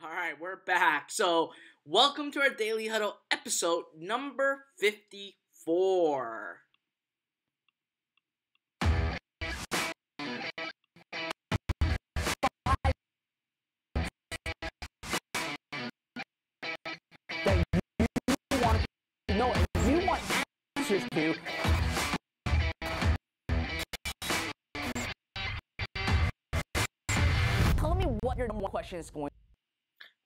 All right, we're back. So, welcome to our Daily Huddle episode number 54. That you want to know and you want answers to. Tell me what your number one question is going.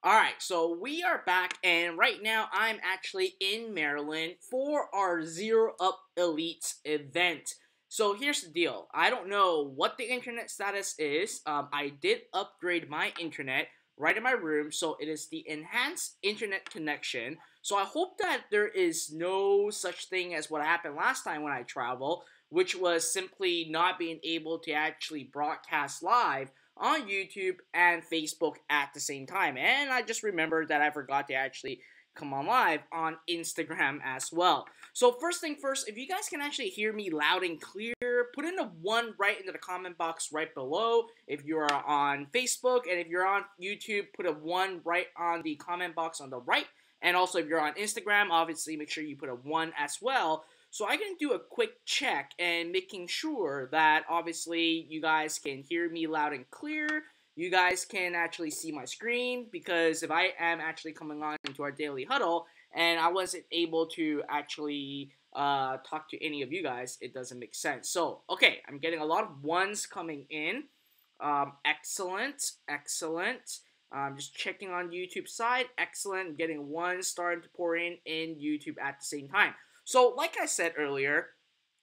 All right, so we are back, and right now I'm actually in Maryland for our Zero Up Elites event. So here's the deal. I don't know what the internet status is. I did upgrade my internet right in my room, so it is the enhanced internet connection. So I hope that there is no such thing as what happened last time when I traveled, which was simply not being able to actually broadcast live on YouTube and Facebook at the same time. And I just remembered that I forgot to actually come on live on Instagram as well. So first thing first, if you guys can actually hear me loud and clear, put in a 1 right into the comment box right below if you are on Facebook, and if you're on YouTube, put a 1 right on the comment box on the right. And also if you're on Instagram, obviously make sure you put a 1 as well. So I can do a quick check and making sure that obviously you guys can hear me loud and clear. You guys can actually see my screen, because if I am actually coming on into our daily huddle and I wasn't able to actually talk to any of you guys, it doesn't make sense. So, okay, I'm getting a lot of ones coming in. Excellent, excellent. Just checking on YouTube side. Excellent. I'm getting ones starting to pour in YouTube at the same time. So, like I said earlier,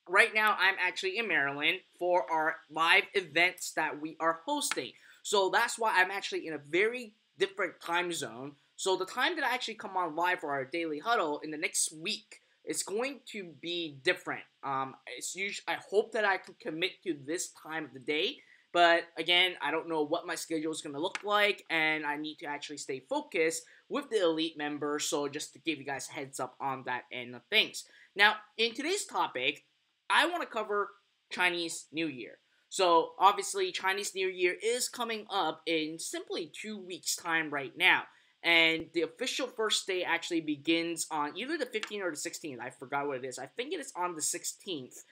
right now I'm actually in Maryland for our live events that we are hosting. So that's why I'm actually in a very different time zone. So the time that I actually come on live for our daily huddle in the next week is going to be different. It's usually, I hope that I can commit to this time of the day. But again, I don't know what my schedule is going to look like, and I need to actually stay focused with the elite members. So just to give you guys a heads up on that end of things. Now, in today's topic, I want to cover Chinese New Year. So obviously Chinese New Year is coming up in simply 2 weeks time right now. And the official first day actually begins on either the 15th or the 16th. I forgot what it is. I think it is on the 16th.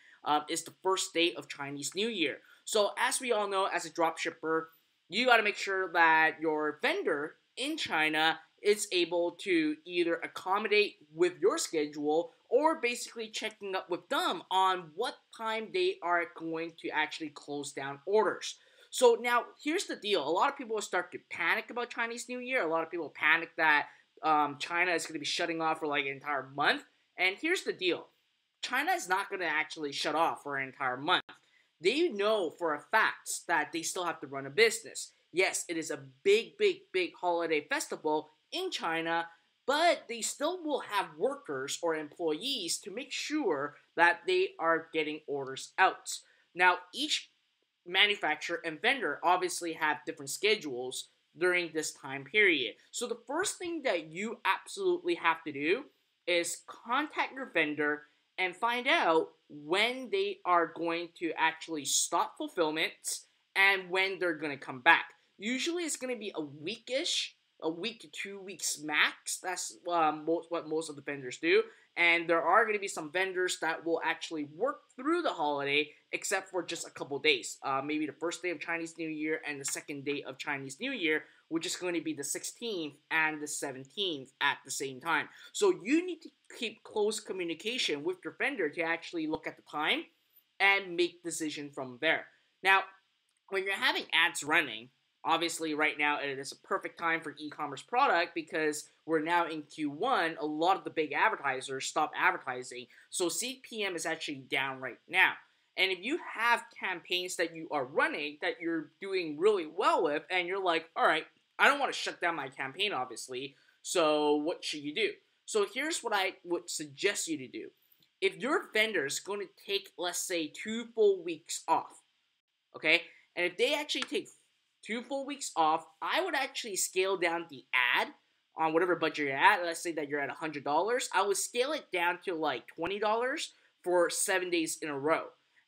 Is the first day of Chinese New Year. So as we all know, as a dropshipper, you got to make sure that your vendor in China is able to either accommodate with your schedule or basically checking up with them on what time they are going to actually close down orders. So now, here's the deal. A lot of people will start to panic about Chinese New Year. A lot of people panic that China is going to be shutting off for like an entire month. And here's the deal. China is not going to actually shut off for an entire month. They know for a fact that they still have to run a business. Yes, it is a big, big, big holiday festival in China, but they still will have workers or employees to make sure that they are getting orders out. Now, each manufacturer and vendor obviously have different schedules during this time period. So the first thing that you absolutely have to do is contact your vendor and find out when they are going to actually stop fulfillment and when they're going to come back. Usually it's going to be a weekish, a week to 2 weeks max. That's what most of the vendors do. And there are going to be some vendors that will actually work through the holiday, except for just a couple days. Maybe the first day of Chinese New Year and the second day of Chinese New Year, which is going to be the 16th and the 17th at the same time. So you need to keep close communication with your vendor to actually look at the time and make decision from there. Now, when you're having ads running, obviously right now it is a perfect time for e-commerce product because we're now in Q1. A lot of the big advertisers stop advertising, so CPM is actually down right now. And if you have campaigns that you are running that you're doing really well with, and you're like, all right, I don't want to shut down my campaign, obviously, so what should you do? So here's what I would suggest you to do. If your vendor is going to take, let's say, 2 full weeks off, okay, and if they actually take 2 full weeks off, I would actually scale down the ad on whatever budget you're at. Let's say that you're at $100. I would scale it down to like $20 for 7 days in a row.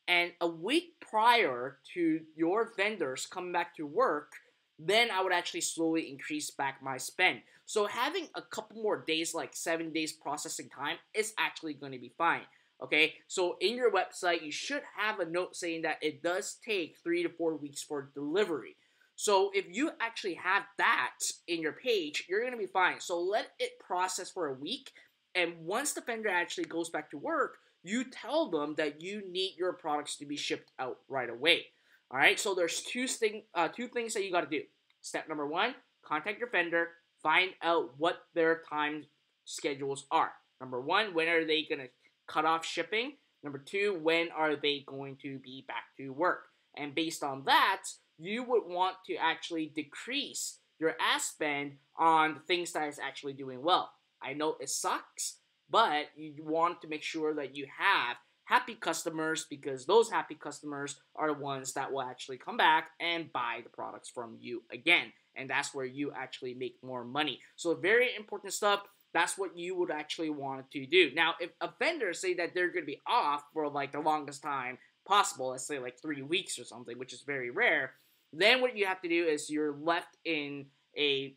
And a week prior to your vendors coming back to work, then I would actually slowly increase back my spend. So having a couple more days, like 7 days processing time, is actually going to be fine. Okay, so in your website, you should have a note saying that it does take 3 to 4 weeks for delivery. So if you actually have that in your page, you're going to be fine. So let it process for a week. And once the vendor actually goes back to work, you tell them that you need your products to be shipped out right away. All right, so there's two things that you got to do. Step number one, contact your vendor, find out what their time schedules are. Number one, when are they going to cut off shipping? Number two, when are they going to be back to work? And based on that, you would want to actually decrease your ad spend on the things that is actually doing well. I know it sucks, but you want to make sure that you have happy customers, because those happy customers are the ones that will actually come back and buy the products from you again. And that's where you actually make more money. So very important stuff. That's what you would actually want to do. Now, if a vendor say that they're going to be off for like the longest time possible, let's say like 3 weeks or something, which is very rare, then what you have to do is you're left in a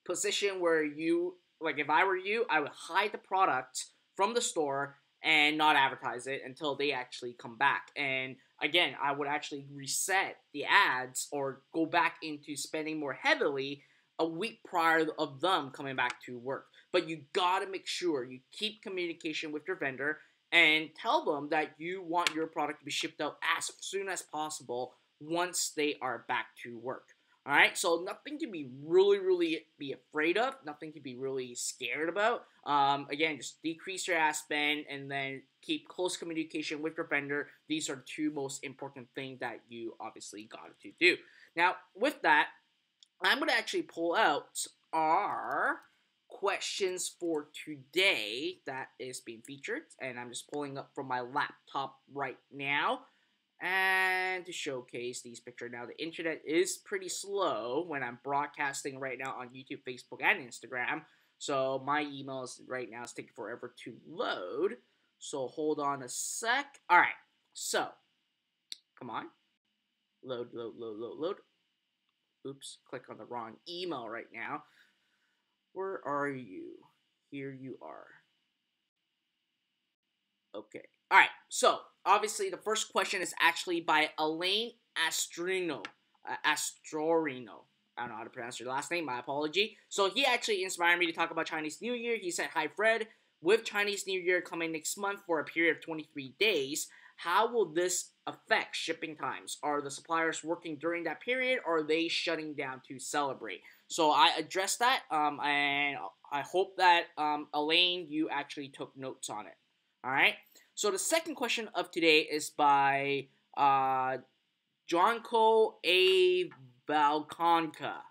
position where you, like if I were you, I would hide the product from the store and not advertise it until they actually come back. And again, I would actually reset the ads or go back into spending more heavily a week prior of them coming back to work. But you gotta make sure you keep communication with your vendor and tell them that you want your product to be shipped out as soon as possible once they are back to work. All right, so nothing to be really be afraid of, nothing to be really scared about. Again, just decrease your ad spend and then keep close communication with your vendor. These are two most important things that you obviously got to do. Now, with that, I'm going to actually pull out our questions for today that is being featured, and I'm just pulling up from my laptop right now. And to showcase these pictures now, the internet is pretty slow when I'm broadcasting right now on YouTube, Facebook, and Instagram. So my emails right now is taking forever to load. So hold on a sec. All right. So come on. Load. Oops. Click on the wrong email right now. Where are you? Here you are. Okay. All right. So obviously, the first question is actually by Elaine Astorino. Astorino. I don't know how to pronounce your last name. My apology. So he actually inspired me to talk about Chinese New Year. He said, "Hi Fred, with Chinese New Year coming next month for a period of 23 days, how will this affect shipping times? Are the suppliers working during that period, or are they shutting down to celebrate?" So I addressed that, and I hope that Elaine, you actually took notes on it. All right. So the second question of today is by Jonko A. Balconca.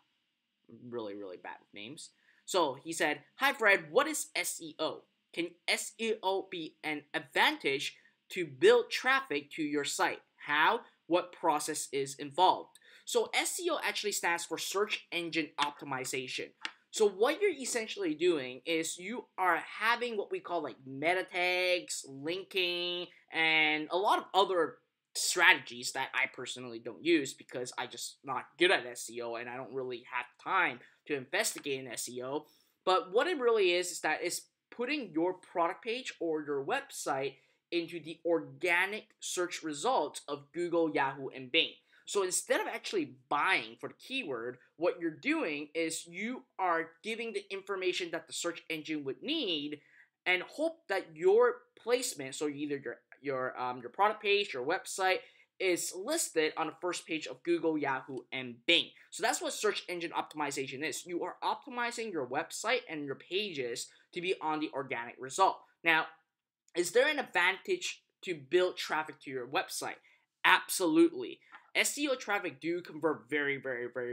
Really bad names. So he said, "Hi Fred, what is SEO? Can SEO be an advantage to build traffic to your site? How? What process is involved?" So SEO actually stands for search engine optimization. So what you're essentially doing is you are having what we call like meta tags, linking, and a lot of other strategies that I personally don't use because I just not good at SEO and I don't really have time to investigate in SEO. But what it really is that it's putting your product page or your website into the organic search results of Google, Yahoo, and Bing. So instead of actually buying for the keyword, what you're doing is you are giving the information that the search engine would need and hope that your placement, so either your product page, your website, is listed on the first page of Google, Yahoo, and Bing. So that's what search engine optimization is. You are optimizing your website and your pages to be on the organic result. Now, is there an advantage to build traffic to your website? Absolutely. SEO traffic do convert very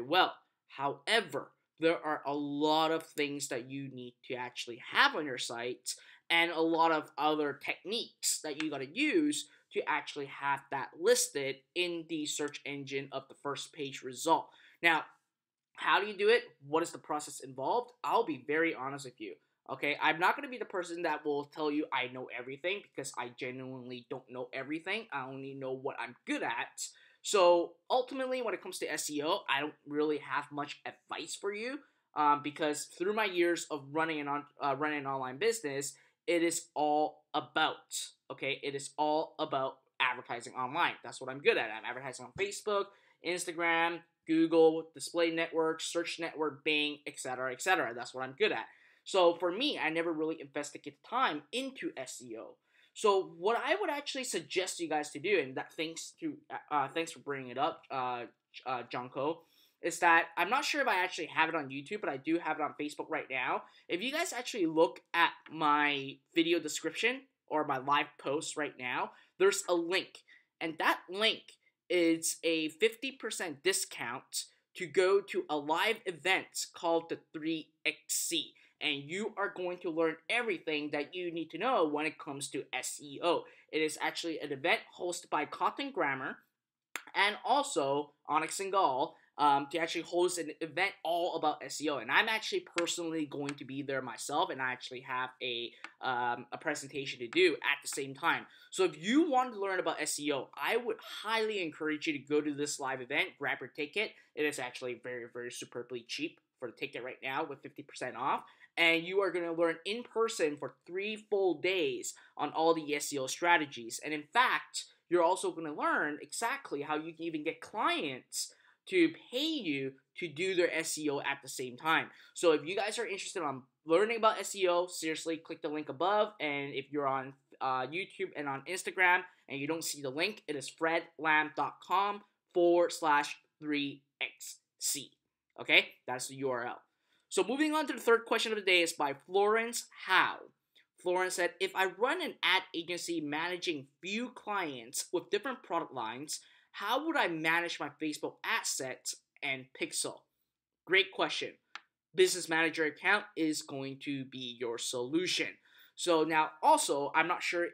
well. However, there are a lot of things that you need to actually have on your site and a lot of other techniques that you got to use to actually have that listed in the search engine of the first page result. Now, how do you do it? What is the process involved? I'll be very honest with you. Okay, I'm not going to be the person that will tell you I know everything because I genuinely don't know everything. I only know what I'm good at. So ultimately, when it comes to SEO, I don't really have much advice for you, because through my years of running an online business, it is all about, okay, it is all about advertising online. That's what I'm good at. I'm advertising on Facebook, Instagram, Google, display network, search network, Bing, etc., etc. That's what I'm good at. So for me, I never really invested time into SEO. So what I would actually suggest you guys to do, and that thanks for bringing it up, Junko, is that I'm not sure if I actually have it on YouTube, but I do have it on Facebook right now. If you guys actually look at my video description or my live post right now, there's a link, and that link is a 50% discount to go to a live event called the 3XC. And you are going to learn everything that you need to know when it comes to SEO. It is actually an event hosted by Content Grammar and also Onyx and Gall, to actually host an event all about SEO. And I'm actually personally going to be there myself, and I actually have a presentation to do at the same time. So if you want to learn about SEO, I would highly encourage you to go to this live event, grab your ticket. It is actually very, very superbly cheap for the ticket right now with 50% off. And you are going to learn in person for 3 full days on all the SEO strategies. And in fact, you're also going to learn exactly how you can even get clients to pay you to do their SEO at the same time. So if you guys are interested on learning about SEO, seriously, click the link above. And if you're on YouTube and on Instagram and you don't see the link, it is fredlam.com/3xc. Okay, that's the URL. So moving on to the third question of the day is by Florence Howe. Florence said, if I run an ad agency managing few clients with different product lines, how would I manage my Facebook assets and Pixel? Great question. Business Manager account is going to be your solution. So now also, I'm not sure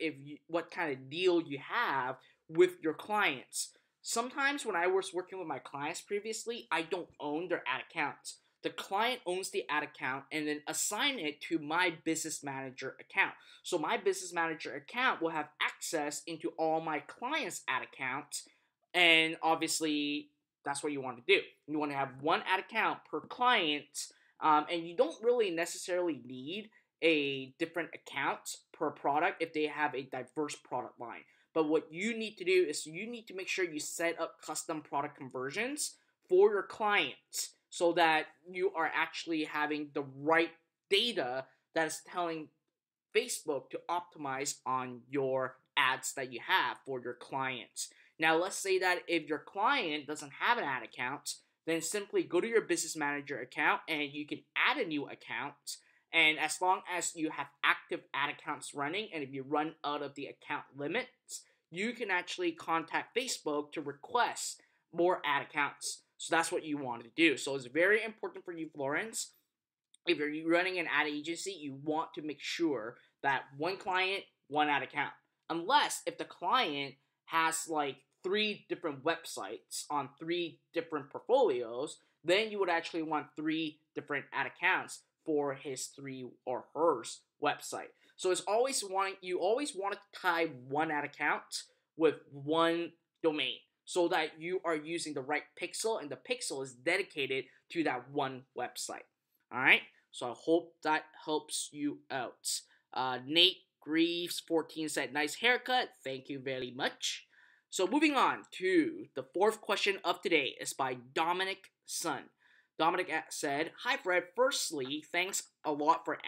what kind of deal you have with your clients. Sometimes when I was working with my clients previously, I don't own their ad accounts. The client owns the ad account and then assign it to my Business Manager account. So my Business Manager account will have access into all my clients' ad accounts, and obviously that's what you want to do. You want to have one ad account per client, and you don't really necessarily need a different account per product if they have a diverse product line. But what you need to do is you need to make sure you set up custom product conversions for your clients, so that you are actually having the right data that is telling Facebook to optimize on your ads that you have for your clients. Now, let's say that if your client doesn't have an ad account, then simply go to your Business Manager account and you can add a new account. And as long as you have active ad accounts running, and if you run out of the account limits, you can actually contact Facebook to request more ad accounts. So that's what you want to do. So it's very important for you, Florence. If you're running an ad agency, you want to make sure that one client, one ad account. Unless if the client has like 3 different websites on 3 different portfolios, then you would actually want 3 different ad accounts for his 3 or hers website. So you always want to tie one ad account with one domain, so that you are using the right pixel, and the pixel is dedicated to that one website. Alright, so I hope that helps you out. Nate Greaves 14 said, nice haircut, thank you very much. So moving on to the fourth question of today is by Dominic Sun. Dominic said, hi Fred, firstly, thanks a lot for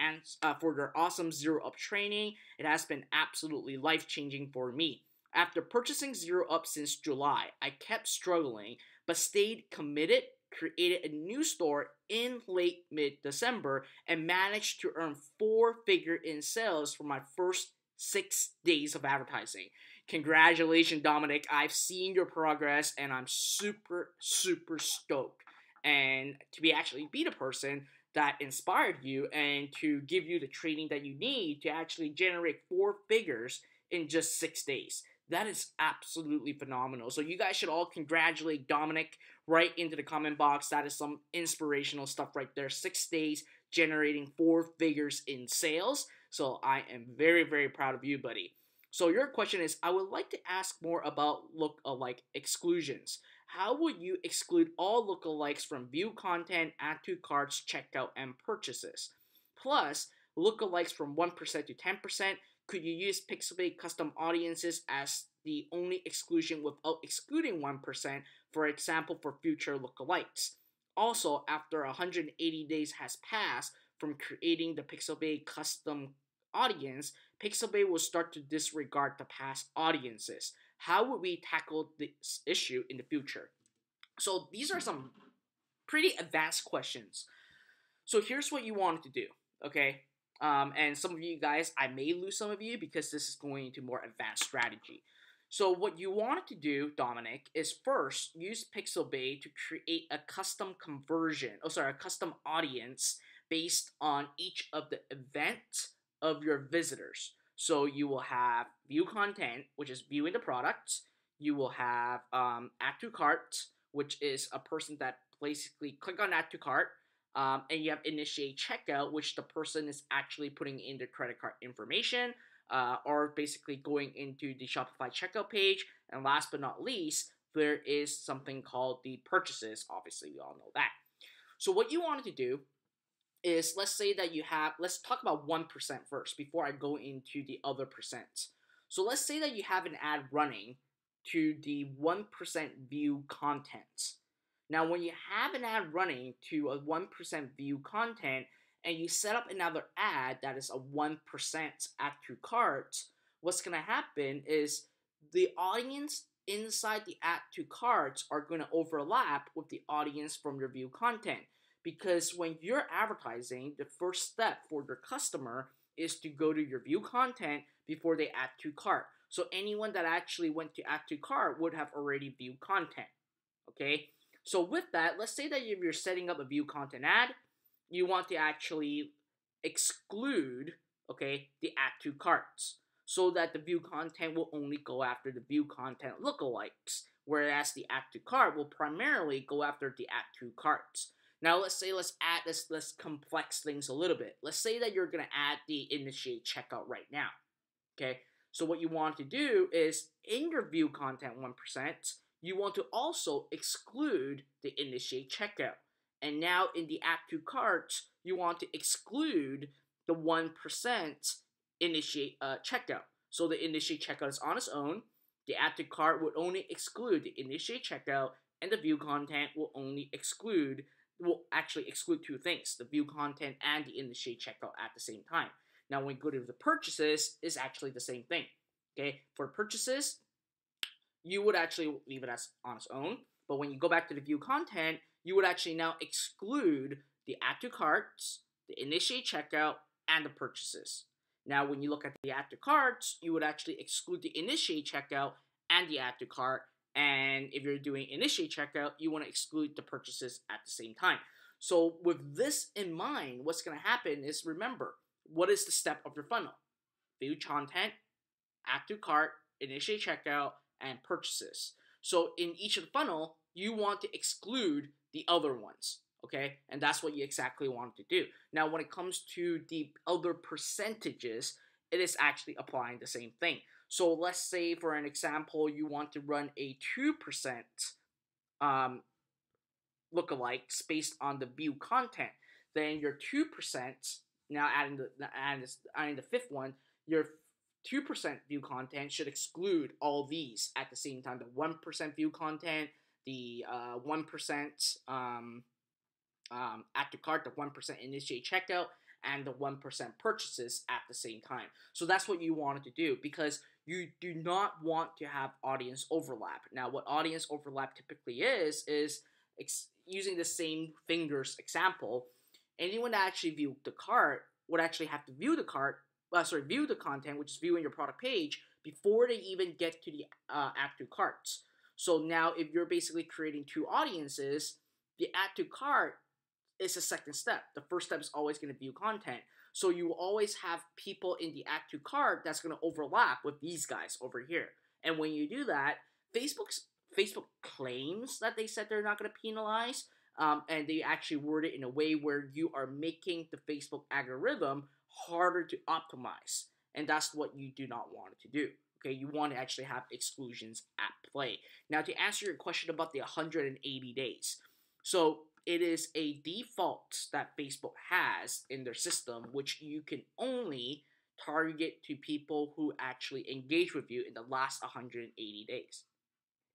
your awesome Zero Up training. It has been absolutely life-changing for me. After purchasing Zero Up since July, I kept struggling, but stayed committed, created a new store in late mid-December, and managed to earn 4-figure in sales for my first 6 days of advertising. Congratulations, Dominic. I've seen your progress, and I'm super, super stoked. And to be the person that inspired you and to give you the training that you need to actually generate 4 figures in just 6 days. That is absolutely phenomenal. So you guys should all congratulate Dominic right into the comment box. That is some inspirational stuff right there. 6 days generating 4 figures in sales. So I am very, very proud of you, buddy. So your question is, I would like to ask more about lookalike exclusions. How would you exclude all lookalikes from view content, add to carts, checkout, and purchases? Plus, lookalikes from 1% to 10%. Could you use PixelBay custom audiences as the only exclusion without excluding 1%, for example, for future lookalikes? Also, after 180 days has passed from creating the PixelBay custom audience, PixelBay will start to disregard the past audiences. How would we tackle this issue in the future? So these are some pretty advanced questions. So here's what you wanted to do, okay? And some of you guys, I may lose some of you because this is going into more advanced strategy. So what you wanted to do, Dominic, is first use PixelBay to create a custom a custom audience based on each of the events of your visitors. So you will have view content, which is viewing the product. You will have add to cart, which is a person that basically click on add to cart. And you have initiate checkout, which the person is actually putting in their credit card information, or basically going into the Shopify checkout page. And last but not least, there is something called the purchases. Obviously, we all know that. So what you wanted to do is, let's say that let's talk about 1% first before I go into the other percent. So let's say that you have an ad running to the 1% view content. Now, when you have an ad running to a 1% view content and you set up another ad that is a 1% add to cart, what's going to happen is the audience inside the add to carts are going to overlap with the audience from your view content. Because when you're advertising, the first step for your customer is to go to your view content before they add to cart. So anyone that actually went to add to cart would have already viewed content. Okay? So with that, let's say that if you're setting up a view content ad, you want to actually exclude, okay, the add to carts, so that the view content will only go after the view content lookalikes, whereas the add to cart will primarily go after the add to carts. Now let's complex things a little bit. Let's say that you're gonna add the initiate checkout right now. Okay, so what you want to do is in your view content 1%, you want to also exclude the initiate checkout. And now in the add to cart, you want to exclude the 1% initiate checkout. So the initiate checkout is on its own. The add to cart would only exclude the initiate checkout, and the view content will actually exclude two things: the view content and the initiate checkout at the same time. Now, when you go to the purchases, it's actually the same thing. Okay, for purchases, you would actually leave it as on its own. But when you go back to the view content, you would actually now exclude the add to carts, the initiate checkout, and the purchases. Now, when you look at the add to carts, you would actually exclude the initiate checkout and the add to cart. And if you're doing initiate checkout, you want to exclude the purchases at the same time. So with this in mind, what's going to happen is, remember, what is the step of your funnel? View content, add to cart, initiate checkout, and purchases. So in each of the funnel, you want to exclude the other ones, okay? And that's what you exactly want to do. Now, when it comes to the other percentages, it is actually applying the same thing. So let's say, for an example, you want to run a 2% lookalikes based on the view content. Then your 2%, now adding the fifth one, your 2% view content should exclude all these at the same time: the 1% view content, the 1% add to cart, the 1% initiate checkout, and the 1% purchases at the same time. So that's what you wanted to do, because you do not want to have audience overlap. Now, what audience overlap typically is using the same fingers example, anyone that actually viewed the cart would actually have to view the content, which is viewing your product page, before they even get to the add to carts. So now, if you're basically creating two audiences, the add to cart is the second step. The first step is always going to view content. So you will always have people in the add to cart that's going to overlap with these guys over here. And when you do that, Facebook claims that they said they're not going to penalize, and they actually word it in a way where you are making the Facebook algorithm harder to optimize. and that's what you do not want it to do. Okay, you want to actually have exclusions at play. Now, to answer your question about the 180 days, so it is a default that Facebook has in their system, which you can only target to people who actually engage with you in the last 180 days.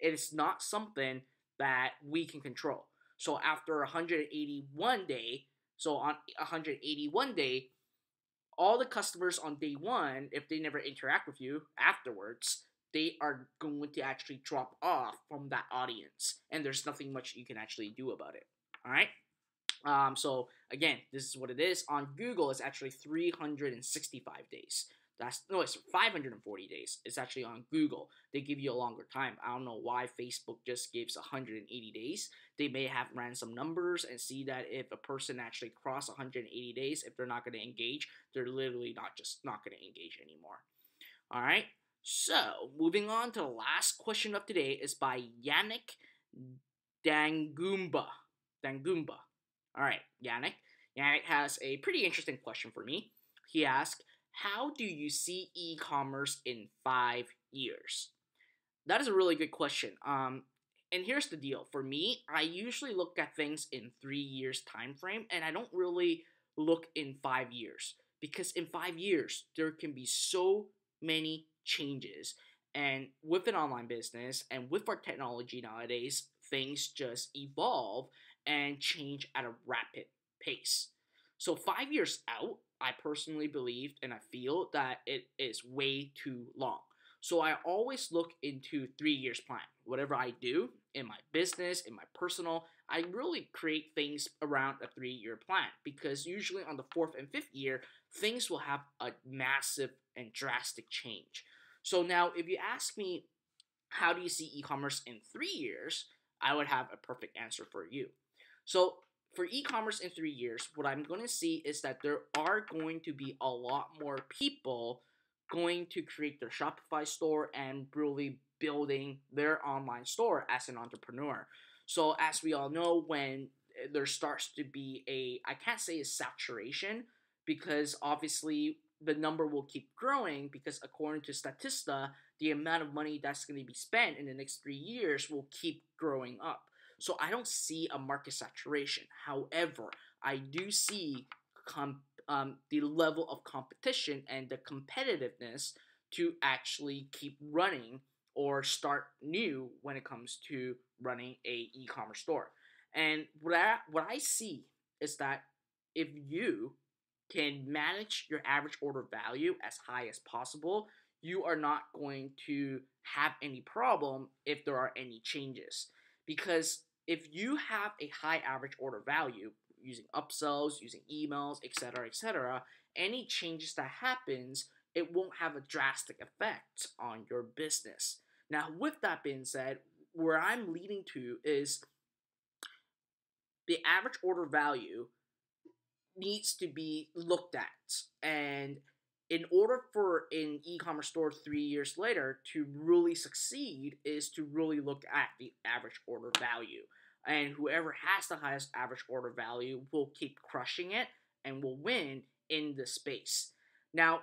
It is not something that we can control. So after 181 day, so on 181 day, all the customers on day one, if they never interact with you afterwards, they are going to actually drop off from that audience, and there's nothing much you can actually do about it. All right. So again, this is what it is. On Google, it's actually 365 days. It's 540 days. It's actually on Google. They give you a longer time. I don't know why Facebook just gives 180 days. They may have ran some numbers and see that if a person actually cross 180 days, if they're not going to engage, they're literally not going to engage anymore. All right. So moving on to the last question of today is by Yannick Dangumba. All right, Yannick. Yannick has a pretty interesting question for me. He asked, how do you see e-commerce in 5 years? That is a really good question. And here's the deal. For me, I usually look at things in 3 years time frame, and I don't really look in 5 years. Because in 5 years, there can be so many changes. And with an online business and with our technology nowadays, things just evolve and change at a rapid pace. So 5 years out, I personally believe and I feel that it is way too long. So I always look into 3 years plan. Whatever I do in my business, in my personal, I really create things around a 3-year plan, because usually on the 4th and 5th year, things will have a massive and drastic change. So now if you ask me, how do you see e-commerce in 3 years? I would have a perfect answer for you. So for e-commerce in 3 years, what I'm going to see is that there are going to be a lot more people going to create their Shopify store and really building their online store as an entrepreneur. So as we all know, when there starts to be I can't say a saturation, because obviously the number will keep growing, because according to Statista, the amount of money that's going to be spent in the next 3 years will keep growing up. So I don't see a market saturation. However, I do see the level of competition and the competitiveness to actually keep running or start new when it comes to running a e-commerce store. And what I see is that if you can manage your average order value as high as possible, you are not going to have any problem if there are any changes. Because if you have a high average order value, using upsells, using emails, etc., any changes that happens, it won't have a drastic effect on your business. Now, with that being said, where I'm leading to is the average order value needs to be looked at. And in order for an e-commerce store 3 years later to really succeed is to really look at the average order value. And whoever has the highest average order value will keep crushing it and will win in the space. Now,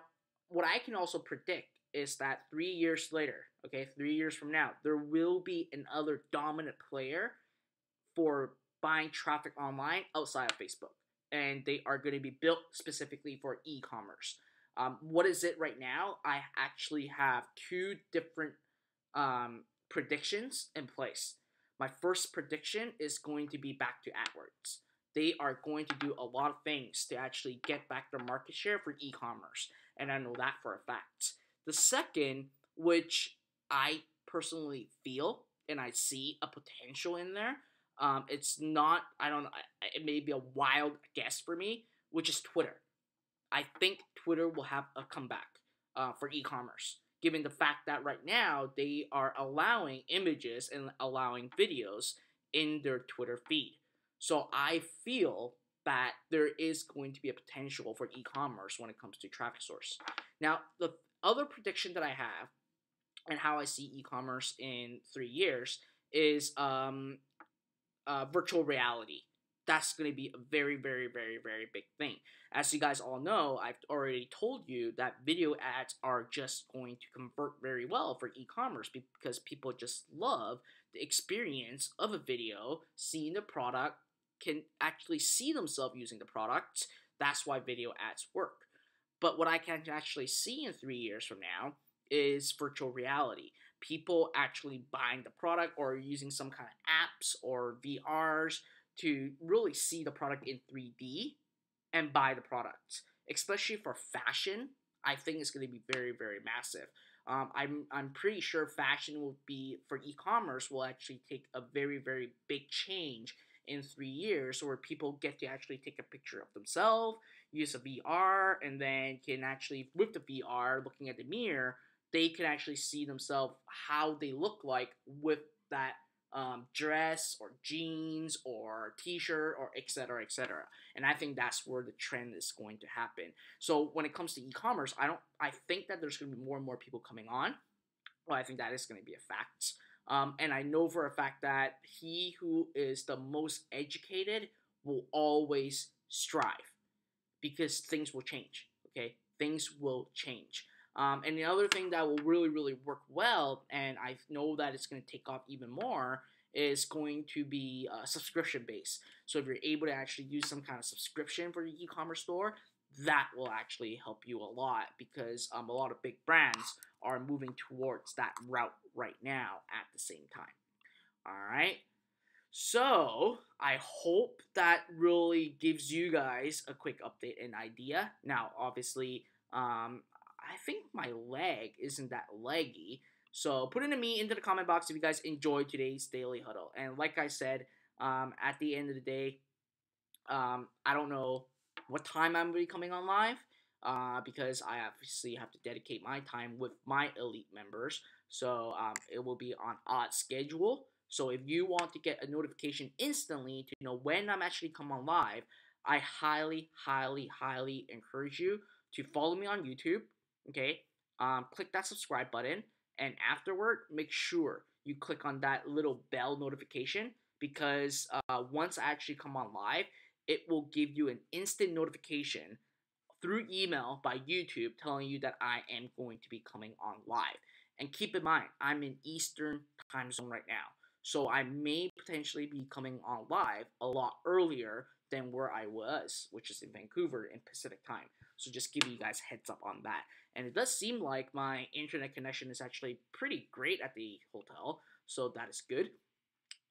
what I can also predict is that 3 years later, 3 years from now, there will be another dominant player for buying traffic online outside of Facebook. And they are going to be built specifically for e-commerce. What is it right now? I actually have 2 different predictions in place. My first prediction is going to be back to AdWords. They are going to do a lot of things to actually get back their market share for e-commerce, and I know that for a fact. The second, which I personally feel and I see a potential in there, it's not, I don't know, it may be a wild guess for me, which is Twitter. I think Twitter will have a comeback for e-commerce, given the fact that right now they are allowing images and allowing videos in their Twitter feed. So I feel that there is going to be a potential for e-commerce when it comes to traffic source. Now, the other prediction that I have and how I see e-commerce in 3 years is virtual reality. that's going to be a very, very, very, very big thing. As you guys all know, I've already told you that video ads are just going to convert very well for e-commerce because people just love the experience of a video, seeing the product, can actually see themselves using the product. That's why video ads work. But what I can actually see in 3 years from now is virtual reality. People actually buying the product or using some kind of apps or VRs to really see the product in 3D and buy the product. Especially for fashion, I think it's going to be very, very massive. I'm pretty sure fashion will be, for e-commerce, will actually take a very, very big change in 3 years, where people get to actually take a picture of themselves, use a VR, and then can actually, with the VR, looking at the mirror, they can actually see themselves how they look like with that dress or jeans or t-shirt or etc, etc. And I think that's where the trend is going to happen. So when it comes to e-commerce, I think that there's going to be more and more people coming on. Well, I think that is going to be a fact. And I know for a fact that he who is the most educated will always strive, because things will change. Okay, things will change. And the other thing that will really, really work well, and I know that it's going to take off even more, is going to be subscription based. So if you're able to actually use some kind of subscription for your e-commerce store, that will actually help you a lot, because a lot of big brands are moving towards that route right now at the same time. All right. So I hope that really gives you guys a quick update and idea. Now, obviously, I think my leg isn't that leggy. So put in into the comment box if you guys enjoyed today's daily huddle. And like I said, at the end of the day, I don't know what time I'm going to be coming on live, because I obviously have to dedicate my time with my elite members. So it will be on odd schedule. So if you want to get a notification instantly to know when I'm actually come on live, I highly, highly, highly encourage you to follow me on YouTube. Okay, click that subscribe button, and afterward, make sure you click on that little bell notification, because once I actually come on live, it will give you an instant notification through email by YouTube telling you that I am going to be coming on live. And keep in mind, I'm in Eastern time zone right now, so I may potentially be coming on live a lot earlier than where I was, which is in Vancouver in Pacific time. So just give you guys heads up on that. And it does seem like my internet connection is actually pretty great at the hotel, so that is good.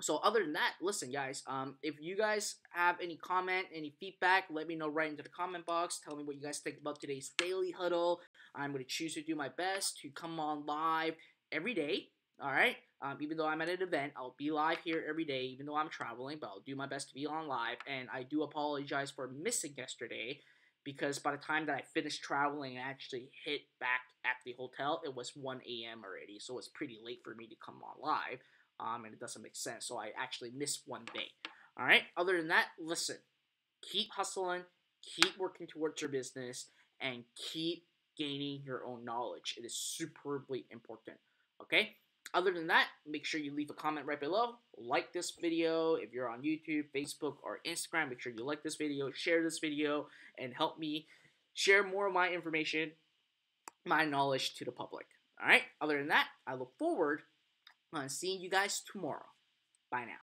So other than that, listen, guys, if you guys have any comment, any feedback, let me know right into the comment box. Tell me what you guys think about today's daily huddle. I'm going to choose to do my best to come on live every day, all right? Even though I'm at an event, I'll be live here every day, even though I'm traveling, but I'll do my best to be on live. And I do apologize for missing yesterday, because by the time that I finished traveling and actually hit back at the hotel, it was 1 a.m. already, so it's pretty late for me to come on live. And it doesn't make sense, so I actually missed one day. All right, other than that, listen, keep hustling, keep working towards your business, and keep gaining your own knowledge. It is superbly important, okay? Other than that, make sure you leave a comment right below, like this video. If you're on YouTube, Facebook, or Instagram, make sure you like this video, share this video, and help me share more of my information, my knowledge to the public. All right, other than that, I look forward on seeing you guys tomorrow. Bye now.